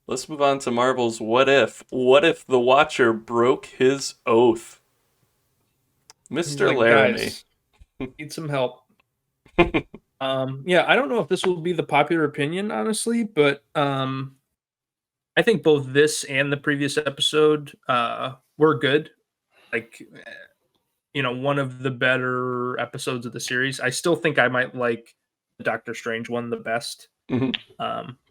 Let's move on to Marvel's What If. What if the Watcher broke his oath? He's Mr. like, Laramie. guys, need some help. Yeah, I don't know if this will be the popular opinion, honestly, but I think both this and the previous episode were good. Like, one of the better episodes of the series. I still think I might like the Doctor Strange one the best. Mhm.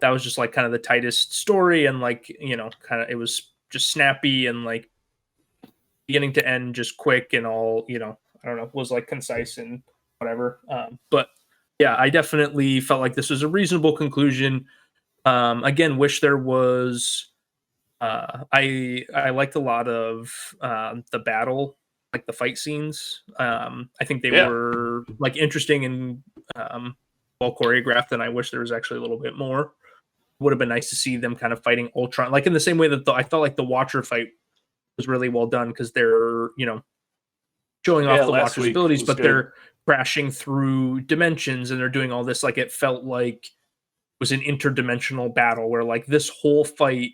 That was just like kind of the tightest story, and like kind of it was just snappy and like beginning to end, just quick and all. I don't know, was like concise and whatever. But yeah, I definitely felt like this was a reasonable conclusion. Again, wish there was. I liked a lot of the battle, like the fight scenes. I think they Yeah. were like interesting and well choreographed, and I wish there was actually a little bit more. Would have been nice to see them kind of fighting Ultron, like in the same way that I felt like the Watcher fight was really well done because they're showing Yeah, off the last Watcher's week abilities, was but good. they're crashing through dimensions and they're doing all this. Like it felt like it was an interdimensional battle where like this whole fight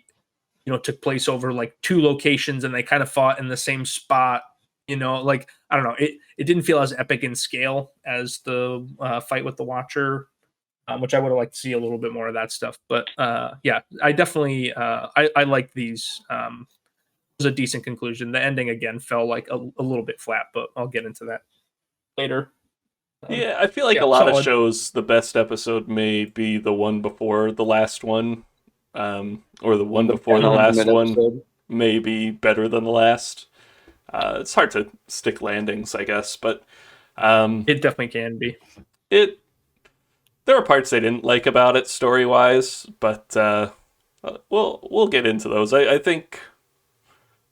took place over like two locations and they kind of fought in the same spot. Like I don't know, it didn't feel as epic in scale as the fight with the Watcher, which I would have liked to see a little bit more of that stuff. But yeah, I definitely I like these. It was a decent conclusion. The ending again felt like a little bit flat, but I'll get into that later. Yeah, I feel like a Yeah, lot of solid. shows, the best episode may be the one before the last one, or the one The before the last penultimate one episode. may be better than the last. It's hard to stick landings, I guess, but It definitely can be. it there are parts I didn't like about it story wise, but we'll get into those. I think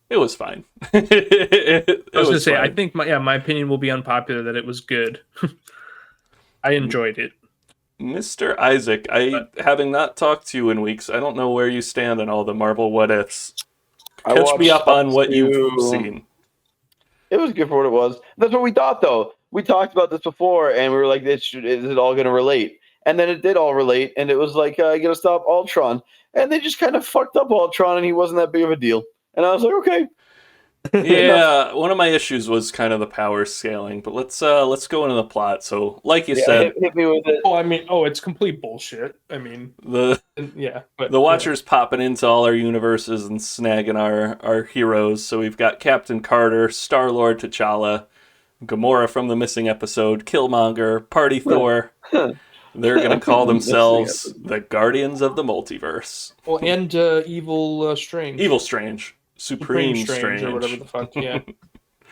it was fine. it I was gonna was say, I fine. think my opinion will be unpopular that it was good. I enjoyed it. Mr. Isaac, I But having not talked to you in weeks, I don't know where you stand on all the Marvel what ifs. I Catch me watched up up on what you've to. seen. It was good for what it was. That's what we thought, though. We talked about this before, and we were like, is it all going to relate? And then it did all relate, and it was like, you got to stop Ultron. And they just kind of fucked up Ultron, and he wasn't that big of a deal. And I was like, okay, enough. Yeah, one of my issues was kind of the power scaling, but let's go into the plot. So, like you Yeah, said, hit me with it. I mean, it's complete bullshit. I mean, the yeah, but the Watcher's popping into all our universes and snagging our heroes. So we've got Captain Carter, Star Lord, T'Challa, Gamora from the missing episode, Killmonger, Party Thor. They're gonna call themselves the Guardians of the Multiverse. Well, and evil Strange, Evil Strange, Supreme Strange, or whatever the fuck. Yeah,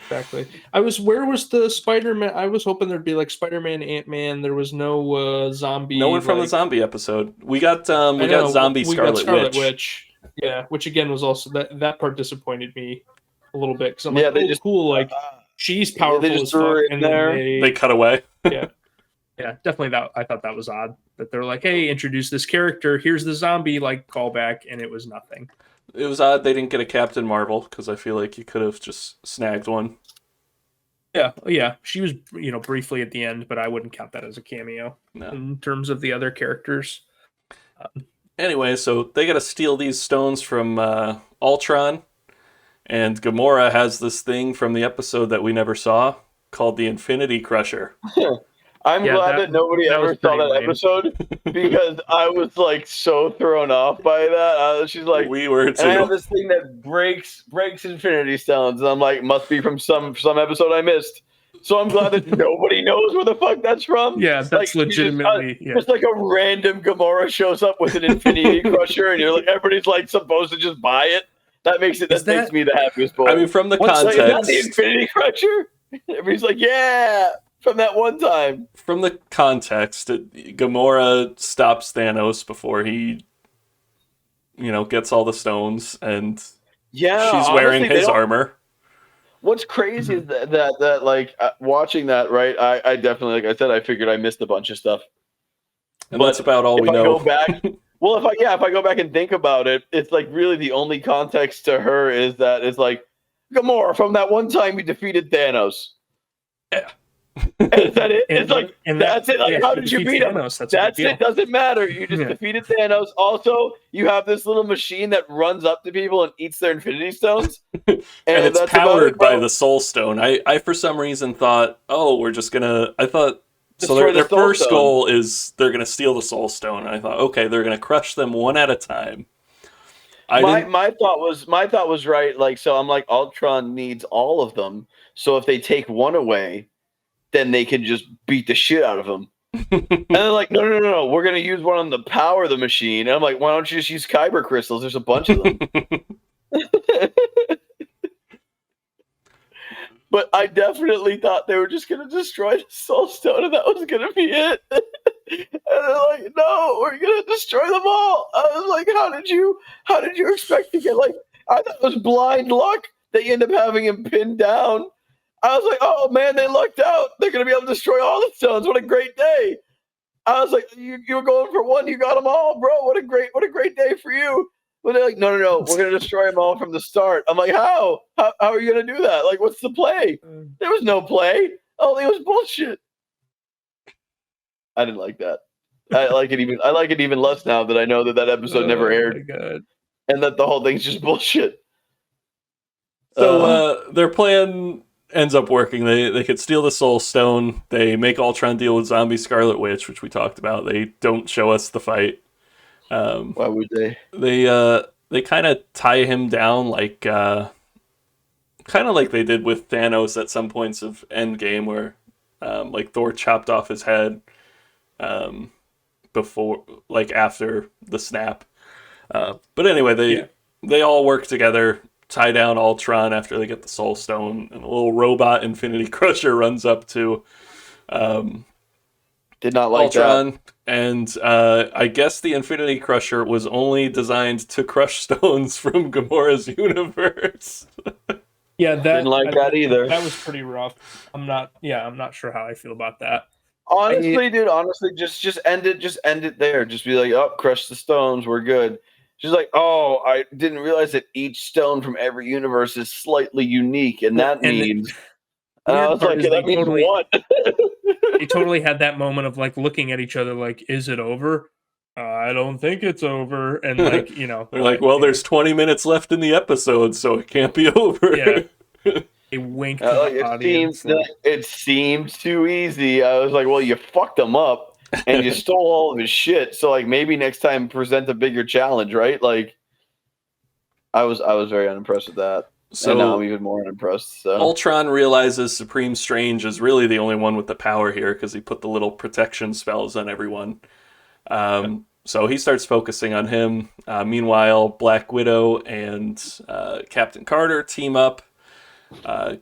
exactly. Where was the Spider-Man? I was hoping there'd be like Spider-Man, Ant-Man. There was no zombie. No one from the like, zombie episode. We got zombie we got Scarlet Witch. Witch. Yeah, which again was also that part disappointed me a little bit because I'm Yeah, like, they just cool, like she's powerful they just as threw fuck, it in and then there. They cut away. yeah, yeah, definitely that. I thought that was odd that they're like, hey, introduce this character. Here's the zombie like callback, and it was nothing. It was odd they didn't get a Captain Marvel because I feel like you could have just snagged one. Yeah, she was briefly at the end, but I wouldn't count that as a cameo No. in terms of the other characters. Anyway, so they got to steal these stones from Ultron, and Gamora has this thing from the episode that we never saw called the Infinity Crusher. I'm Yeah, glad that nobody that ever was saw pretty that lame. episode because I was like so thrown off by that. She's like, We were and I have too. this thing that breaks Infinity Stones, and I'm like, must be from some episode I missed. So I'm glad that nobody knows where the fuck that's from. Yeah, that's Like, legitimately. just like a random Gamora shows up with an Infinity Crusher, and you're like, everybody's like supposed to just buy it. That makes it. That makes me the happiest boy. I mean, from the What's like, is that the context, Infinity Crusher? Everybody's like, yeah, from that one time. Gamora stops Thanos before he, gets all the stones, and Yeah, she's honestly, wearing his armor. What's crazy is that like watching that, right? I definitely, like I said, I figured I missed a bunch of stuff. And But that's about all if we I know. go back, well, if I go back and think about it, it's like really the only context to her is that it's like Gamora from that one time you defeated Thanos. Yeah. Is that it? And, It's like, and that's it. Like, how did you beat him? Thanos, that's That's it. Doesn't matter. You just defeated Thanos. Also, you have this little machine that runs up to people and eats their Infinity Stones. And it's that's powered about it, by bro. the Soul Stone. I for some reason thought, oh, we're just gonna. I thought so. Destroy Their the Soul first Stone. goal is they're gonna steal the Soul Stone. And I thought, okay, they're gonna crush them one at a time. My thought was right. Like, so I'm like, Ultron needs all of them. So if they take one away, then they can just beat the shit out of them. And they're like, no, we're gonna use one on the power of the machine. And I'm like, why don't you just use kyber crystals? There's a bunch of them. But I definitely thought they were just gonna destroy the Soul Stone, and that was gonna be it. And they're like, no, we're gonna destroy them all. I was like, how did you expect to get, like, I thought it was blind luck that you end up having him pinned down. I was like, oh man, they lucked out. They're gonna be able to destroy all the stones. What a great day. I was like, you were going for one, you got them all, bro. What a great day for you. But they're like, no, we're gonna destroy them all from the start. I'm like, how are you gonna do that? Like, what's the play? There was no play. Oh, it was bullshit. I didn't like that. I like it even less now that I know that episode never aired, my God. and that the whole thing's just bullshit. So their plan ends up working. They could steal the Soul Stone. They make Ultron deal with Zombie Scarlet Witch, which we talked about. They don't show us the fight. Why would they? They kind of tie him down, like kind of like they did with Thanos at some points of Endgame, where like Thor chopped off his head before, like after the snap. But anyway, they all work together, tie down Ultron after they get the Soul Stone, and a little robot Infinity Crusher runs up to Did not like Ultron. that. And I guess the Infinity Crusher was only designed to crush stones from Gamora's universe. Yeah, that Didn't like that either. That was pretty rough. I'm not sure how I feel about that. Honestly, just end it there. Just be like, oh, crush the stones, we're good. She's like, oh, I didn't realize that each stone from every universe is slightly unique, and that means. And I was like, that means what? They totally had that moment of like looking at each other, like, is it over? I don't think it's over. And like, they're like, well, there's 20 minutes left in the episode, so it can't be over. Yeah. They winked to the audience. It seemed too easy. I was like, well, you fucked him up and you stole all of his shit. So like maybe next time present a bigger challenge, right? Like I was very unimpressed with that. So and now I'm even more unimpressed. So. Ultron realizes Supreme Strange is really the only one with the power here because he put the little protection spells on everyone. So he starts focusing on him. Meanwhile, Black Widow and Captain Carter team up.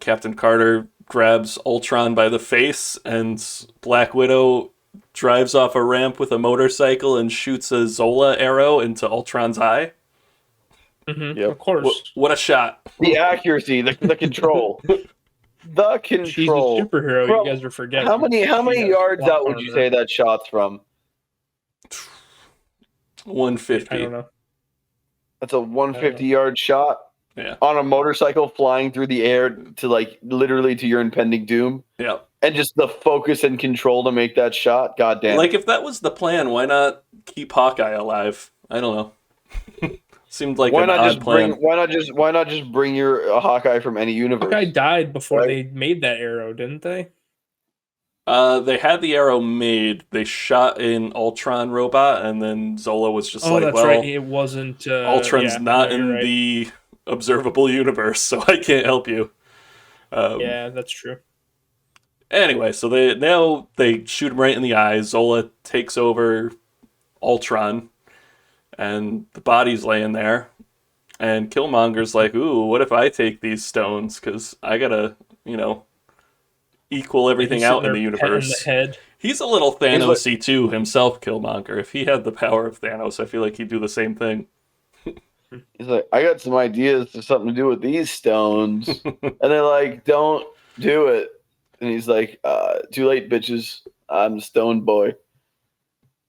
Captain Carter grabs Ultron by the face, and Black Widow drives off a ramp with a motorcycle and shoots a Zola arrow into Ultron's eye. Mm-hmm. Yep. Of course. What a shot. The accuracy, the control. The control. She's a superhero. Bro, you guys are forgetting. How many yards out would you say that shot's from? 150. I don't know. That's a 150 yard shot? Yeah. On a motorcycle flying through the air to like literally to your impending doom? Yeah. And just the focus and control to make that shot? God damn. Like if that was the plan, why not keep Hawkeye alive? I don't know. Seemed like an odd plan. Why not just bring your Hawkeye from any universe? Hawkeye died before they made that arrow, didn't they? They had the arrow made. They shot an Ultron robot, and then Zola was just like, that's well, right. It wasn't... Ultron's not in the observable universe, so I can't help you. Yeah, that's true. Anyway, so they shoot him right in the eye. Zola takes over Ultron, and the body's laying there. And Killmonger's like, ooh, what if I take these stones? Because I gotta, equal everything out in the universe. He's a little Thanos-y too himself, Killmonger. If he had the power of Thanos, I feel like he'd do the same thing. He's like, I got some ideas for something to do with these stones. And they're like, don't do it. And he's like, too late, bitches. I'm the stone boy.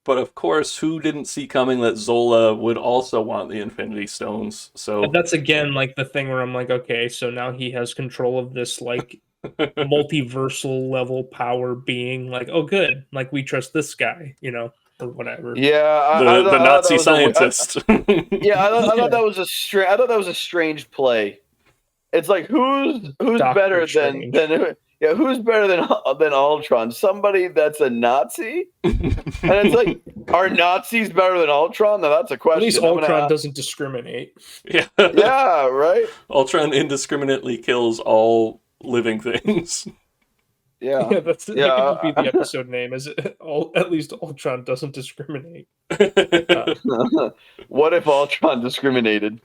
But of course, who didn't see coming that Zola would also want the Infinity Stones? So but that's again like the thing where I'm like, okay, so now he has control of this like multiversal level power being like, oh, good, like we trust this guy, or whatever. Yeah, The Nazi that was scientist. yeah, I thought Yeah. that was I thought that was a strange play. It's like who's Doctor better Strange. who's better than Ultron? Somebody that's a Nazi? And it's like, are Nazis better than Ultron? Now that's a question. At least Ultron doesn't discriminate. Yeah. Yeah, right. Ultron indiscriminately kills all living things. Yeah, Yeah, that could just be the episode name. Is it? At least Ultron doesn't discriminate. What if Ultron discriminated?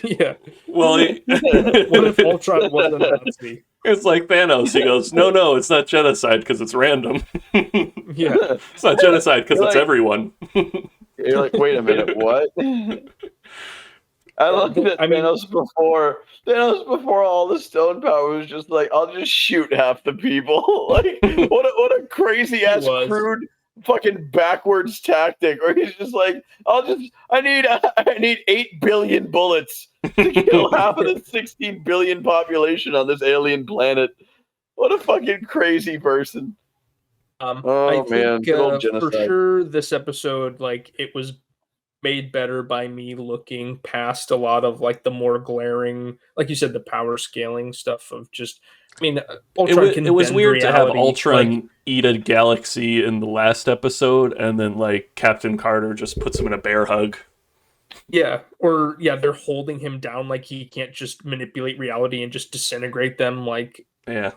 Yeah. Well, What if Ultron was a Nazi? It's like Thanos. He goes, no, it's not genocide because it's random. Yeah. It's not genocide because it's like- everyone. You're like, wait a minute, what? I love that Thanos before all the stone power was just like, I'll just shoot half the people. Like, what a crazy ass crude fucking backwards tactic. Or he's just like, I need 8 billion bullets to kill half of the 16 billion population on this alien planet. What a fucking crazy person. I think, good old for genocide. sure, this episode, like, it was made better by me looking past a lot of like the more glaring, like you said, the power scaling stuff of just. I mean, Ultron can it was bend weird to have reality, Ultron like, eat a galaxy in the last episode, and then like Captain Carter just puts him in a bear hug. Yeah, or they're holding him down like he can't just manipulate reality and just disintegrate them like Yeah.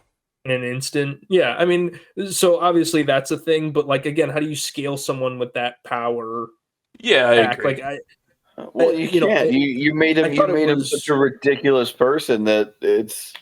in an instant. Yeah, I mean, so obviously that's a thing, but like again, how do you scale someone with that power? Yeah, I agree. Like Well, you can't. You made him such a ridiculous person that it's.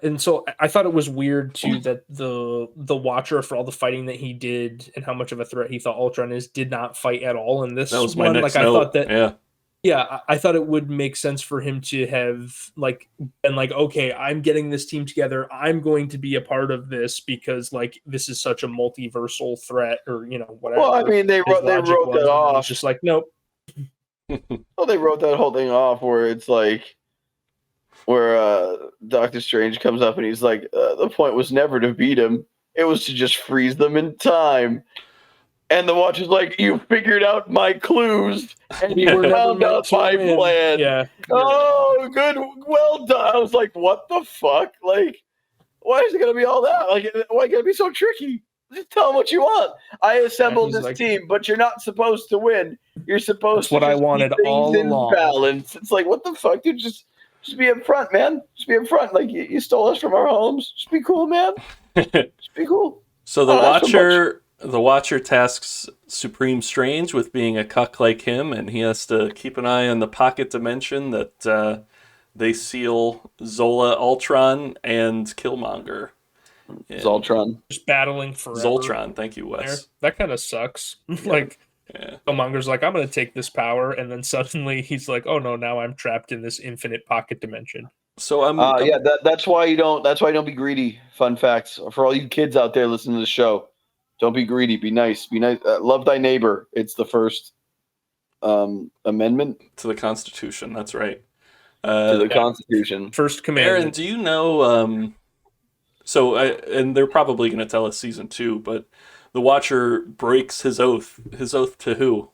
And so I thought it was weird too that the Watcher, for all the fighting that he did and how much of a threat he thought Ultron is, did not fight at all in this. That was my next I note. thought that. Yeah, I thought it would make sense for him to have like been like, okay, I'm getting this team together. I'm going to be a part of this because like this is such a multiversal threat, or whatever. Well, I mean, they wrote that off. It's just like, nope. Well, they wrote that whole thing off where it's like, where Doctor Strange comes up and he's like, the point was never to beat him; it was to just freeze them in time. And the Watcher's like, you figured out my clues, and you found out my plan. Yeah. Oh, good. Well done. I was like, what the fuck? Like, why is it going to be all that? Like, why going to be so tricky? Just tell them what you want. I assembled this team, but you're not supposed to win. You're supposed to what I wanted all along. Balance. It's like, what the fuck, dude? Just be up front, man. Just be up front. Like, you stole us from our homes. Just be cool, man. Just be cool. So the Watcher tasks Supreme Strange with being a cuck like him, and he has to keep an eye on the pocket dimension that they seal Zola, Ultron, and Killmonger. Zoltron. Just battling forever. Zoltron, thank you, Wes. That kind of sucks. Like, Killmonger's like, I'm going to take this power, and then suddenly he's like, oh no, now I'm trapped in this infinite pocket dimension. So that's why you don't be greedy. Fun facts for all you kids out there listening to the show. Don't be greedy. Be nice. Be nice. Love thy neighbor. It's the first amendment to the Constitution. That's right. To the Constitution. First commandment. Aaron, do you know? And they're probably going to tell us season 2, but the Watcher breaks his oath. His oath to who?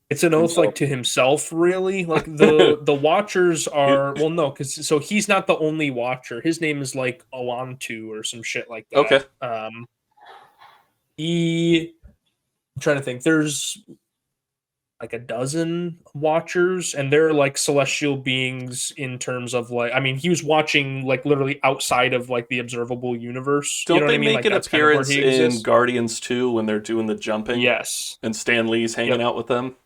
It's an oath like to himself, really. Like the Watchers are because he's not the only Watcher. His name is like Alantu or some shit like that. Okay. I'm trying to think. There's like a dozen Watchers, and they're like celestial beings in terms of like. I mean, he was watching like literally outside of like the observable universe. Don't they make like an appearance in Guardians 2 when they're doing the jumping? Yes. And Stan Lee's hanging out with them.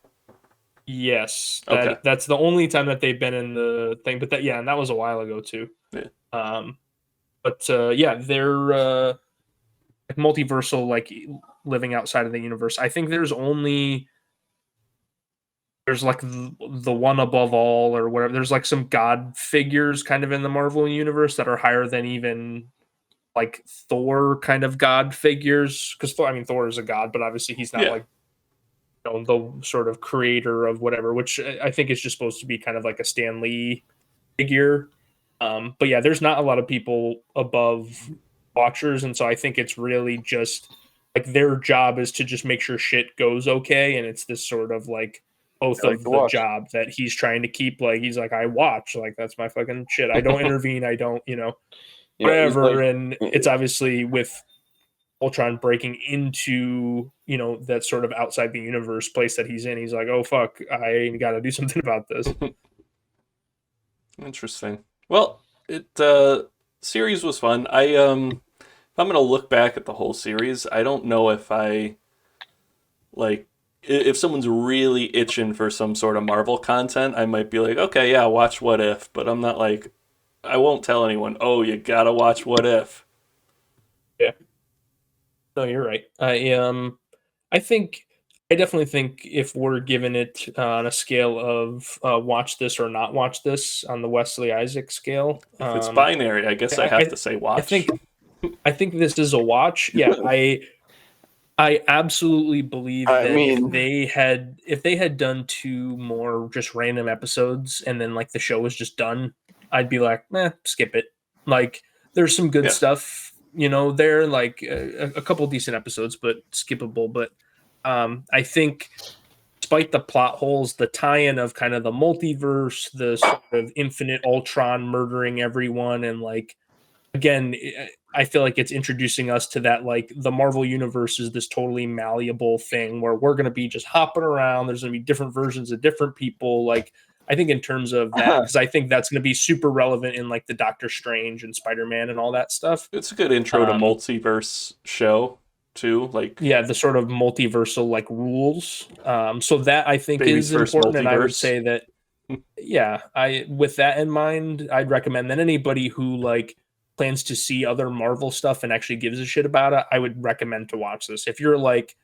Yes, that's the only time that they've been in the thing. But and that was a while ago too. Yeah. They're like multiversal, like living outside of the universe. I think there's like the one above all or whatever. There's like some god figures kind of in the Marvel universe that are higher than even like Thor kind of god figures. Because Thor is a god, but obviously he's not like. The sort of creator of whatever, which I think is just supposed to be kind of like a Stan Lee figure. But yeah, there's not a lot of people above watchers, and so I think it's really just like their job is to just make sure shit goes okay, and it's this sort of like oath I like of to the watch. job that he's trying to keep. Like he's like, I watch, like that's my fucking shit. I don't intervene. I don't, Yeah, he's whatever. like, And it's obviously with Ultron breaking into that sort of outside the universe place that he's in. He's like, oh fuck, I got to do something about this. Interesting. Well, it series was fun. If I'm gonna look back at the whole series, I don't know if I like if someone's really itching for some sort of Marvel content, I might be like, okay, yeah, watch What If, but I'm not like I won't tell anyone, oh, you gotta watch What If. Yeah. No, you're right. I definitely think if we're given it on a scale of watch this or not watch this on the Wesley Isaac scale, If it's binary, I guess I I, have I to say I watch. think I think this is a watch. Yeah, I absolutely believe I that mean, if they had done 2 more just random episodes and then like the show was just done, I'd be like, skip it. Like there's some good Yeah. stuff, there like a couple decent episodes, but skippable. But I think despite the plot holes, the tie-in of kind of the multiverse, the sort of infinite Ultron murdering everyone, and like again, I feel like it's introducing us to that like the Marvel universe is this totally malleable thing where we're going to be just hopping around. There's going to be different versions of different people. Like I think in terms of that, because I think that's going to be super relevant in like the Doctor Strange and Spider-Man and all that stuff. It's a good intro to multiverse show too. Like Yeah, the sort of multiversal like rules. So that I think baby's is first important, and I would multiverse. say that yeah, I with that in mind, I'd recommend that anybody who like plans to see other Marvel stuff and actually gives a shit about it, I would recommend to watch this. If you're like,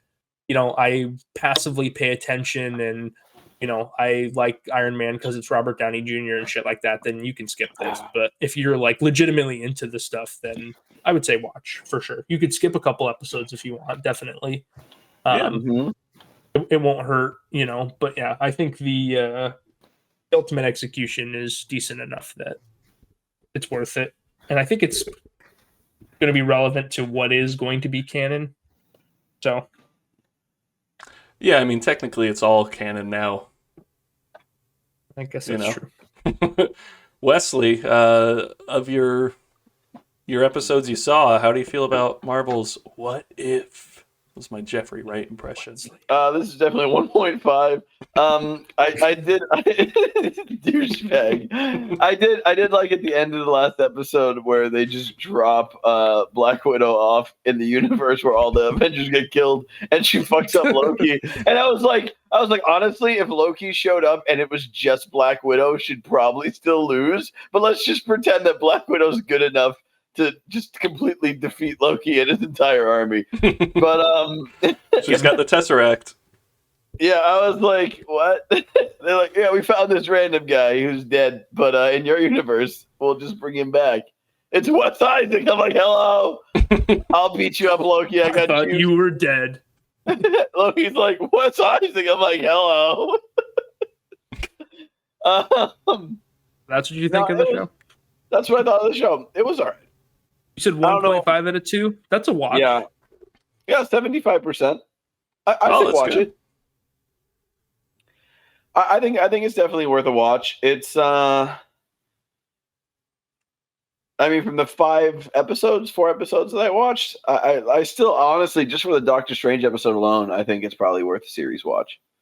I passively pay attention and I like Iron Man because it's Robert Downey Jr. and shit like that, then you can skip this. But if you're like legitimately into the stuff, then I would say watch for sure. You could skip a couple episodes if you want, definitely. Yeah. It won't hurt, But yeah, I think the ultimate execution is decent enough that it's worth it. And I think it's going to be relevant to what is going to be canon. So, Yeah, I mean technically it's all canon now. I guess that's true. Wesley, of your episodes you saw, how do you feel about Marvel's What If? Was my Jeffrey Wright impression. This is definitely 1.5. I did douchebag. I did like at the end of the last episode where they just drop Black Widow off in the universe where all the Avengers get killed and she fucks up Loki. And I was like, honestly, if Loki showed up and it was just Black Widow, she'd probably still lose. But let's just pretend that Black Widow's good enough to just completely defeat Loki and his entire army. But she's got the Tesseract. Yeah, I was like, what? They're like, yeah, we found this random guy who's dead, but in your universe, we'll just bring him back. It's Wes Isaac. I'm like, hello, I'll beat you up, Loki. I thought you were dead. Loki's like, Wes Isaac. I'm like, hello. That's what you think of the show? That's what I thought of the show. It was all right. You said 1.5 out of 2? That's a watch. Yeah, 75%. I think watch good. It. I think it's definitely worth a watch. It's I mean, from the 4 episodes that I watched, I still honestly, just for the Doctor Strange episode alone, I think it's probably worth a series watch.